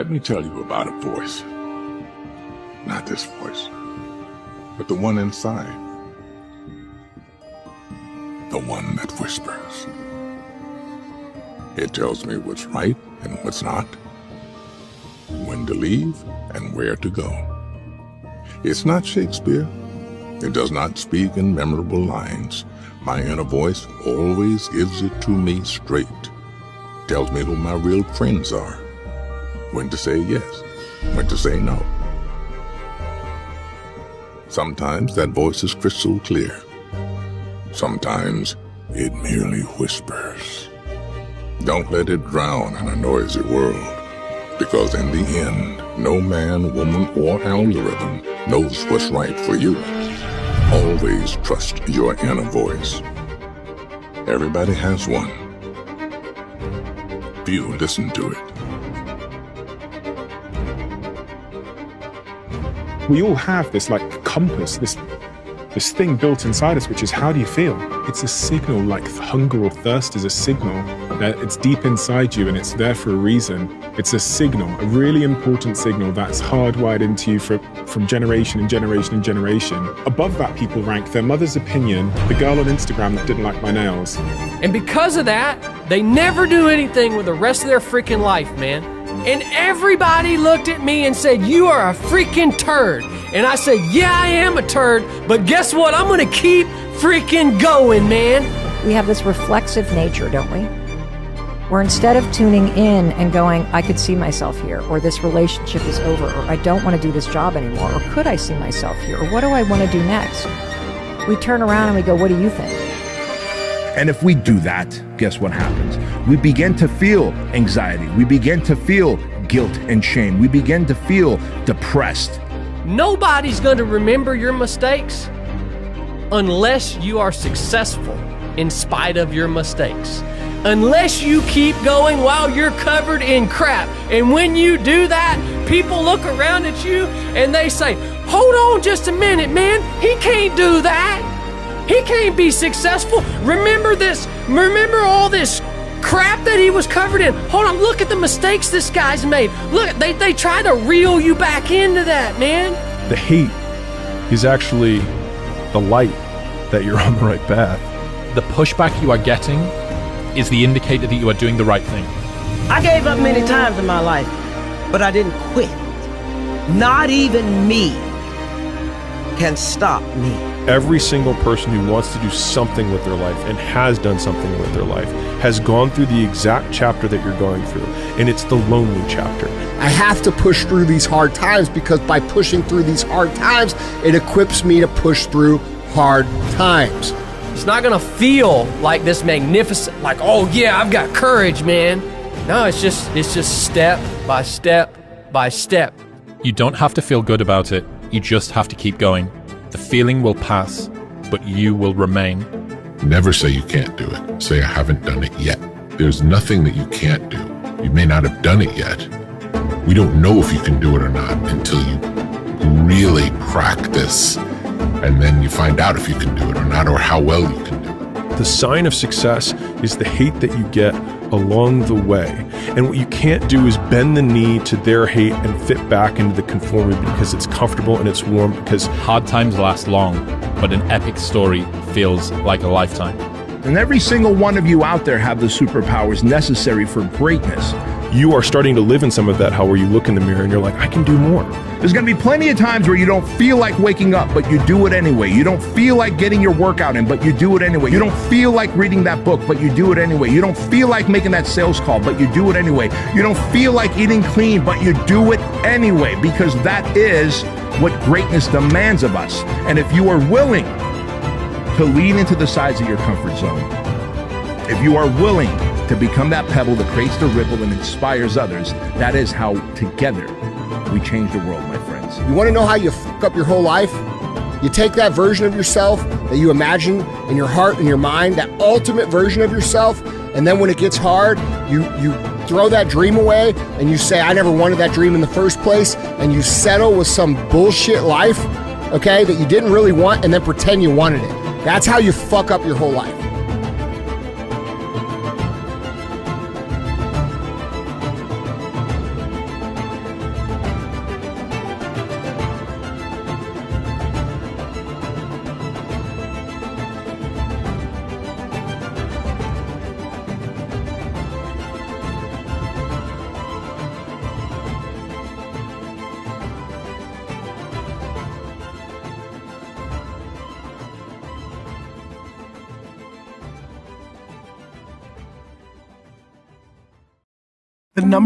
Let me tell you about a voice. Not this voice, but the one inside. The one that whispers. It tells me what's right and what's not, when to leave and where to go. It's not Shakespeare. It does not speak in memorable lines. My inner voice always gives it to me straight. Tells me who my real friends are, when to say yes, when to say no. Sometimes that voice is crystal clear. Sometimes it merely whispers. Don't let it drown in a noisy world, because in the end, no man, woman, or algorithm knows what's right for you. Always trust your inner voice. Everybody has one. Few listen to it. We all have this like compass, this thing built inside us, which is, how do you feel? It's a signal, like hunger or thirst is a signal that it's deep inside you and it's there for a reason. It's a signal, a really important signal that's hardwired into you from generation and generation and generation. Above that, people rank their mother's opinion, the girl on Instagram that didn't like my nails. And because of that, they never do anything with the rest of their freaking life, man. And everybody looked at me and said, "You are a freaking turd." And I said, "Yeah, I am a turd, but guess what? I'm gonna keep freaking going, man." We have this reflexive nature, don't we? Where instead of tuning in and going, I could see myself here, or this relationship is over, or I don't want to do this job anymore, or could I see myself here, or what do I want to do next? We turn around and we go, what do you think? And if we do that, guess what happens? We begin to feel anxiety. We begin to feel guilt and shame. We begin to feel depressed. Nobody's going to remember your mistakes unless you are successful in spite of your mistakes. Unless you keep going while you're covered in crap. And when you do that, people look around at you and they say, "Hold on just a minute, man. He can't do that. He can't be successful. Remember this. Remember all this crap that he was covered in. Hold on, look at the mistakes this guy's made. Look, they try to reel you back into that, man." The hate is actually the light that you're on the right path. The pushback you are getting is the indicator that you are doing the right thing. I gave up many times in my life, but I didn't quit. Not even me can stop me. Every single person who wants to do something with their life and has done something with their life has gone through the exact chapter that you're going through, and it's the lonely chapter. I have to push through these hard times, because by pushing through these hard times, it equips me to push through hard times. It's not gonna feel like this magnificent, like, oh yeah, I've got courage, man. No, it's just step by step by step. You don't have to feel good about it. You just have to keep going. The feeling will pass, but you will remain. Never say you can't do it. Say, I haven't done it yet. There's nothing that you can't do. You may not have done it yet. We don't know if you can do it or not until you really practice. And then you find out if you can do it or not, or how well you can do it. The sign of success is the hate that you get along the way. And what you can't do is bend the knee to their hate and fit back into the conformity because it's comfortable and it's warm. Because hard times last long, but an epic story feels like a lifetime. And every single one of you out there have the superpowers necessary for greatness. You are starting to live in some of that, how where you look in the mirror and you're like, I can do more. There's going to be plenty of times where you don't feel like waking up, but you do it anyway. You don't feel like getting your workout in, but you do it anyway. You don't feel like reading that book, but you do it anyway. You don't feel like making that sales call, but you do it anyway. You don't feel like eating clean, but you do it anyway, because that is what greatness demands of us. And if you are willing to lean into the sides of your comfort zone, if you are willing to become that pebble that creates the ripple and inspires others, that is how together we change the world, my friends. You want to know how you fuck up your whole life? You take that version of yourself that you imagine in your heart and your mind, that ultimate version of yourself, and then when it gets hard, you throw that dream away and you say, I never wanted that dream in the first place, and you settle with some bullshit life, okay, that you didn't really want, and then pretend you wanted it. That's how you fuck up your whole life. the number